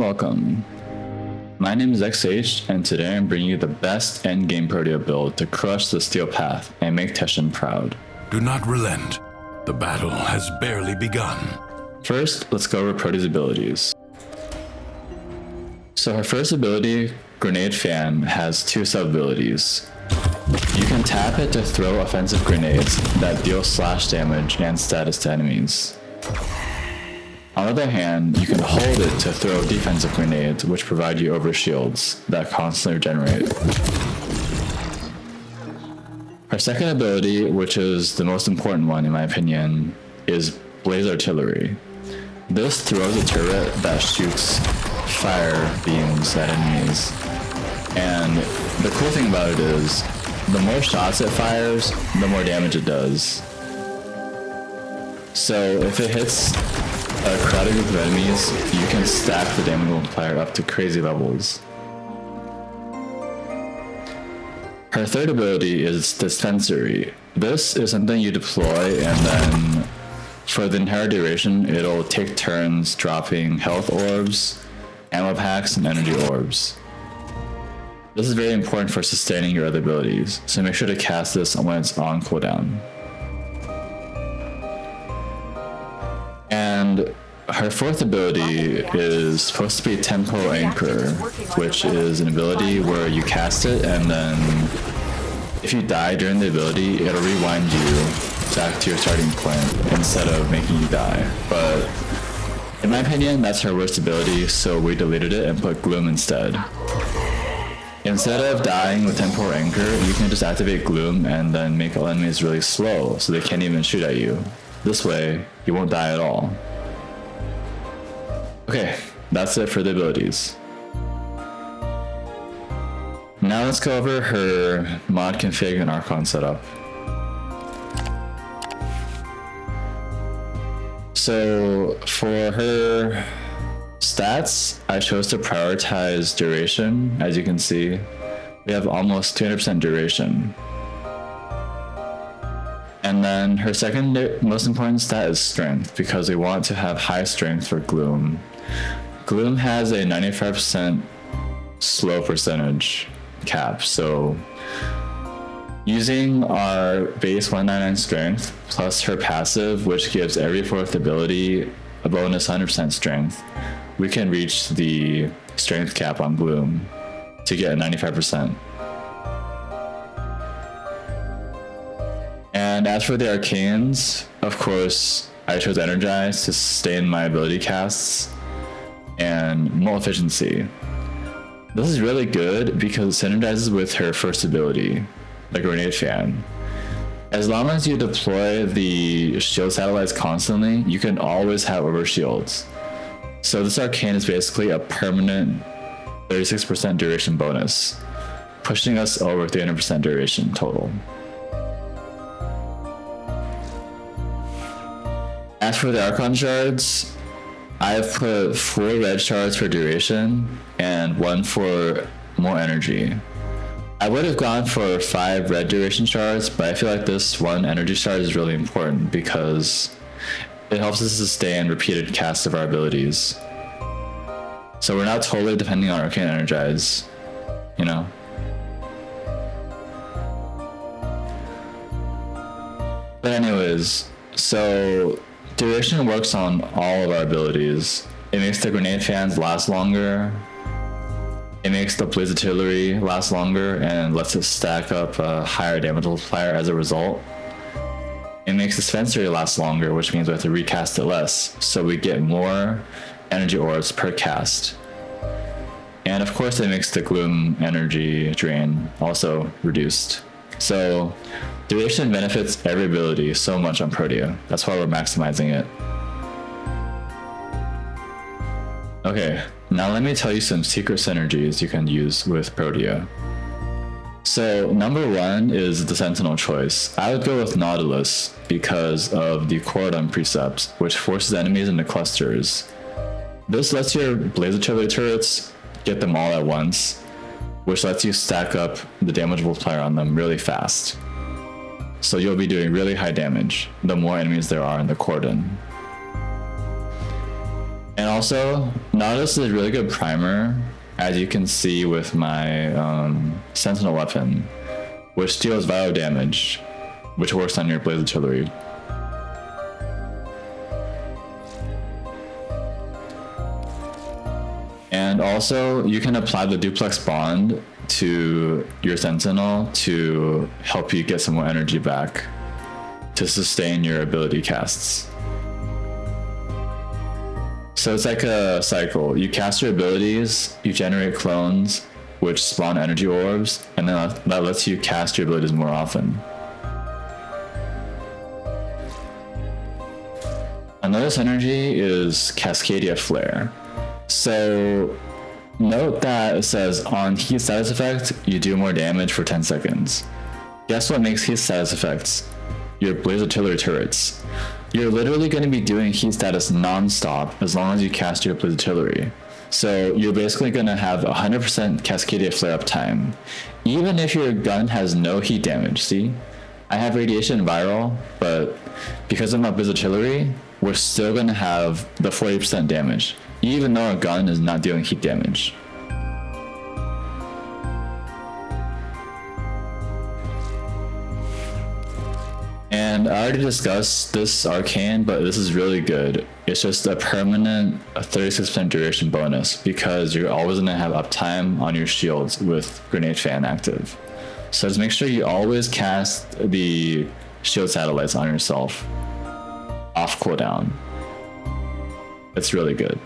welcome. My name is XH, and today I'm bringing you the best endgame Protea build to crush the Steel Path and make Teshin proud. Do not relent. The battle has barely begun. First, let's go over Protea's abilities. So her first ability, Grenade Fan, has two sub-abilities. You can tap it to throw offensive grenades that deal slash damage and status to enemies. On the other hand, you can hold it to throw defensive grenades, which provide you overshields that constantly regenerate. Her second ability, which is the most important one in my opinion, is Blaze Artillery. This throws a turret that shoots fire beams at enemies. And the cool thing about it is, the more shots it fires, the more damage it does. So if it hits a crowded group of enemies, you can stack the damage multiplier up to crazy levels. Her third ability is Dispensary. This is something you deploy, and then for the entire duration, it'll take turns dropping health orbs, ammo packs, and energy orbs. This is very important for sustaining your other abilities, so make sure to cast this when it's on cooldown. And her fourth ability is supposed to be Tempo Anchor, which is an ability where you cast it, and then if you die during the ability, it'll rewind you back to your starting point instead of making you die. But in my opinion, that's her worst ability, so we deleted it and put Gloom instead. Instead of dying with Temporal Anchor, you can just activate Gloom and then make all enemies really slow so they can't even shoot at you. This way, you won't die at all. Okay, that's it for the abilities. Now let's go over her mod config and archon setup. So for her stats, I chose to prioritize duration. As you can see, we have almost 200% duration. And then her second most important stat is strength, because we want to have high strength for Gloom. Gloom has a 95% slow percentage cap, so using our base 199 strength plus her passive, which gives every fourth ability a bonus 100% strength, we can reach the strength cap on Gloom to get 95%. And as for the arcanes, of course, I chose Energize to sustain my ability casts, and Null Efficiency. This is really good because it synergizes with her first ability, the Grenade Fan. As long as you deploy the shield satellites constantly, you can always have overshields. So this arcane is basically a permanent 36% duration bonus, pushing us over 300% duration total. As for the archon shards, I've put 4 red shards for duration and 1 for more energy. I would have gone for 5 red duration shards, but I feel like this 1 energy shard is really important because it helps us sustain repeated casts of our abilities. So we're not totally depending on Arcane Energize, you know? But anyways, so duration works on all of our abilities. It makes the grenade fans last longer. It makes the Blaze Artillery last longer and lets us stack up a higher damage multiplier as a result. It makes the Dispensary last longer, which means we have to recast it less, so we get more energy orbs per cast. And of course it makes the Gloom energy drain also reduced. So duration benefits every ability so much on Protea. That's why we're maximizing it. Okay, now let me tell you some secret synergies you can use with Protea. So number 1 is the Sentinel choice. I would go with Nautilus because of the Cordon precept, which forces enemies into clusters. This lets your Blaze Artillery turrets get them all at once, which lets you stack up the damage multiplier on them really fast. So you'll be doing really high damage the more enemies there are in the cordon. And also, Nautilus is a really good primer, as you can see with my Sentinel weapon, which deals vital damage, which works on your Blaze Artillery. And also, you can apply the duplex bond to your Sentinel to help you get some more energy back to sustain your ability casts. So it's like a cycle. You cast your abilities, you generate clones, which spawn energy orbs, and then that lets you cast your abilities more often. Another synergy is Cascadia Flare. So note that it says on heat status effect, you do more damage for 10 seconds. Guess what makes heat status effects? Your Blaze Artillery turrets. You're literally going to be doing heat status non-stop as long as you cast your Blaze Artillery. So you're basically going to have 100% Cascadia Flare uptime, even if your gun has no heat damage. See? I have radiation viral, but because of my Blaze Artillery, we're still going to have the 40% damage, even though our gun is not dealing heat damage. And I already discussed this arcane, but this is really good. It's just a permanent 36% duration bonus because you're always going to have uptime on your shields with Grenade Fan active. So just make sure you always cast the shield satellites on yourself off cooldown. It's really good.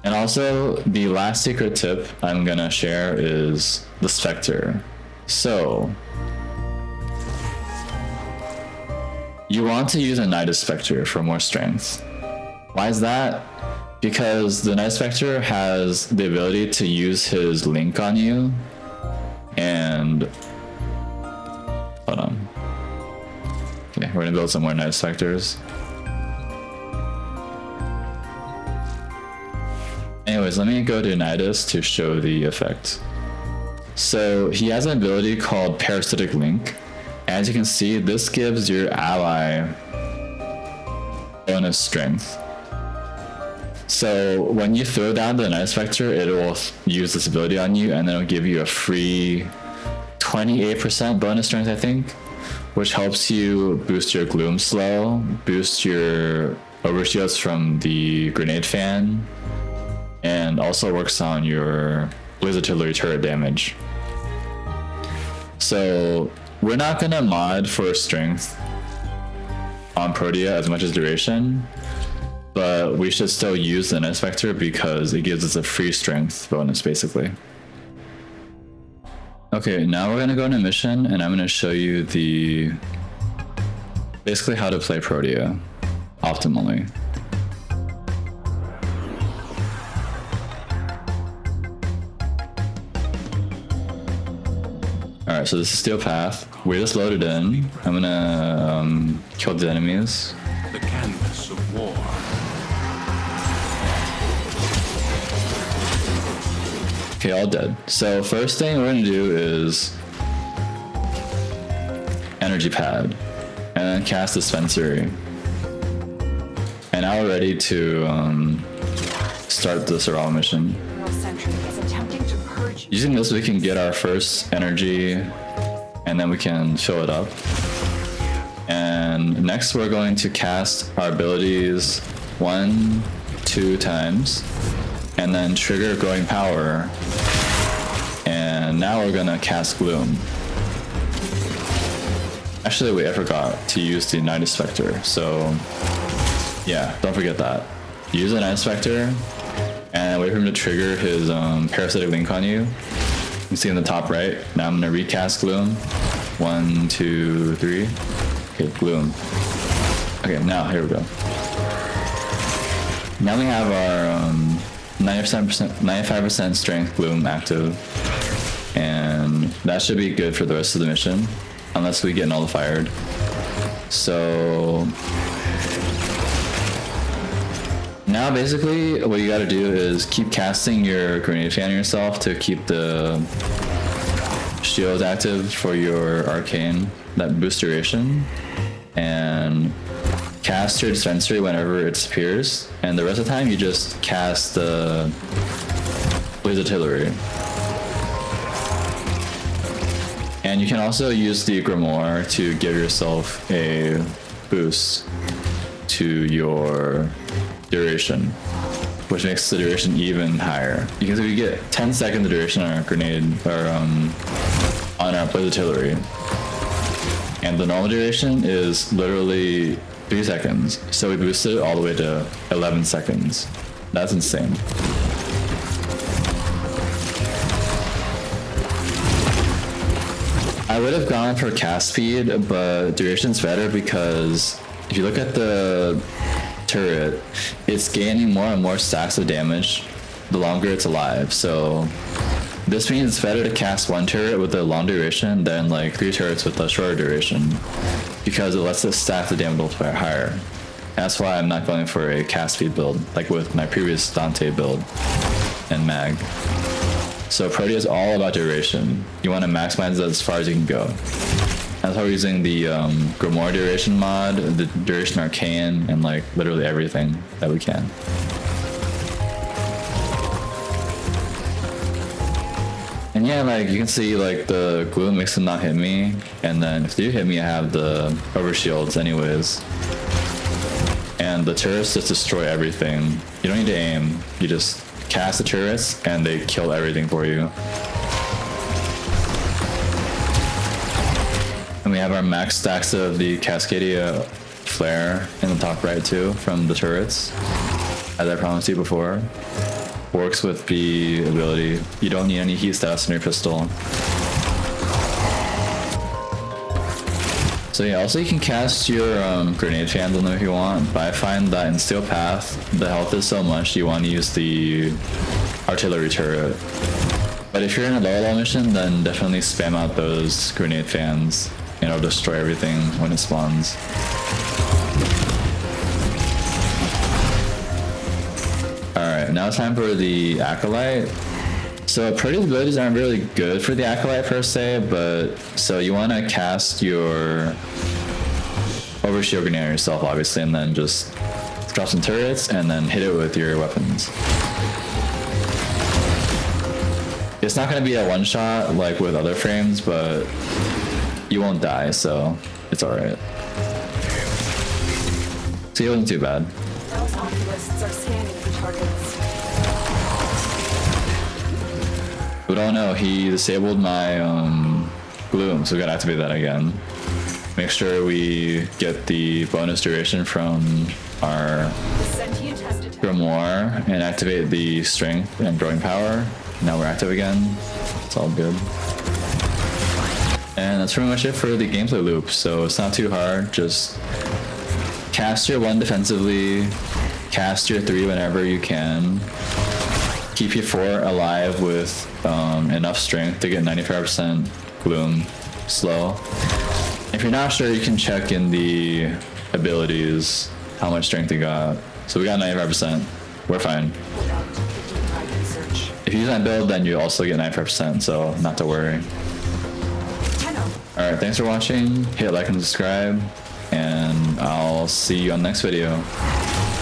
And also, the last secret tip I'm gonna share is the Spectre. So, you want to use a Nidus Spectre for more strength. Why is that? Because the Nidus Spectre has the ability to use his link on you, and hold on. Okay, we're gonna build some more Nidus Spectres. Anyways, let me go to Nidus to show the effect. So he has an ability called Parasitic Link. As you can see, this gives your ally bonus strength. So when you throw down the Nidus Spectre, it will use this ability on you, and then it'll give you a free 28% bonus strength, I think, which helps you boost your Gloom Slow, boost your overshields from the Grenade Fan, and also works on your Blaze Artillery turret damage. So we're not gonna mod for strength on Protea as much as duration, but we should still use the Nidus Spectre because it gives us a free strength bonus basically. Okay, now we're gonna go on a mission and I'm gonna show you basically how to play Protea optimally. Alright, so this is Steel Path. We just loaded in. I'm gonna kill the enemies. The canvas of war. Okay, all dead. So first thing we're gonna do is Energy Pad, and then cast Dispensary. And now we're ready to start the survival mission. Using this, we can get our first energy, and then we can fill it up. And next, we're going to cast our abilities 1-2 times, and then trigger Growing Power. And now we're gonna cast Gloom. Actually, wait, I forgot to use the Nidus Spectre. So, yeah, don't forget that. Use the Nidus Spectre, and wait for him to trigger his Parasitic Link on you. You can see in the top right. Now I'm gonna recast Gloom. 1, 2, 3. Okay, Gloom. Okay, now here we go. Now we have our 95% strength Gloom active, and that should be good for the rest of the mission, unless we get nullified. So now basically what you gotta do is keep casting your Grenade Fan yourself to keep the shield active for your arcane that boosts duration, and cast your dispensary whenever it disappears, and the rest of the time you just cast the Blaze Artillery. And you can also use the Grimoire to give yourself a boost to your duration, which makes the duration even higher. Because if you get 10 seconds of duration on our grenade, or on our Blaze Artillery, and the normal duration is literally 3 seconds, so we boosted it all the way to 11 seconds. That's insane. I would have gone for cast speed, but duration's better because if you look at the turret, it's gaining more and more stacks of damage the longer it's alive. So this means it's better to cast one turret with a long duration than like 3 turrets with a shorter duration, because it lets us stack the damage multiplier higher. That's why I'm not going for a cast speed build like with my previous Dante build and Mag. So Protea is all about duration. You want to maximize it as far as you can go. That's why we're using the Grimoire duration mod, the duration arcane, and like literally everything that we can. And yeah, like you can see like the glue makes them not hit me, and then if they do hit me I have the overshields anyways. And the turrets just destroy everything. You don't need to aim, you just cast the turrets and they kill everything for you. And we have our max stacks of the Cascadia flare in the top right too from the turrets, as I promised you before. Works with the ability. You don't need any heat stats in your pistol. So yeah, also you can cast your grenade fans on them if you want, but I find that in Steel Path, the health is so much you want to use the artillery turret. But if you're in a lower level mission, then definitely spam out those grenade fans and it'll destroy everything when it spawns. Alright, now it's time for the Acolyte. So Protea's abilities aren't really good for the Acolyte per se, but so you want to cast your overshield grenade on yourself obviously, and then just drop some turrets and then hit it with your weapons. It's not going to be a one shot like with other frames, but you won't die, so it's alright. So it wasn't too bad. Those oculists are scanning for targets. But oh no, he disabled my gloom, so we gotta activate that again. Make sure we get the bonus duration from our Grimoire and activate the strength and growing power. Now we're active again. It's all good. And that's pretty much it for the gameplay loop, so it's not too hard. Just cast your 1 defensively, cast your 3 whenever you can. Keep your 4 alive with enough strength to get 95% gloom slow. If you're not sure, you can check in the abilities how much strength you got. So we got 95%. We're fine. If you use that build, then you also get 95%, so not to worry. Alright, thanks for watching. Hit like and subscribe, and I'll see you on the next video.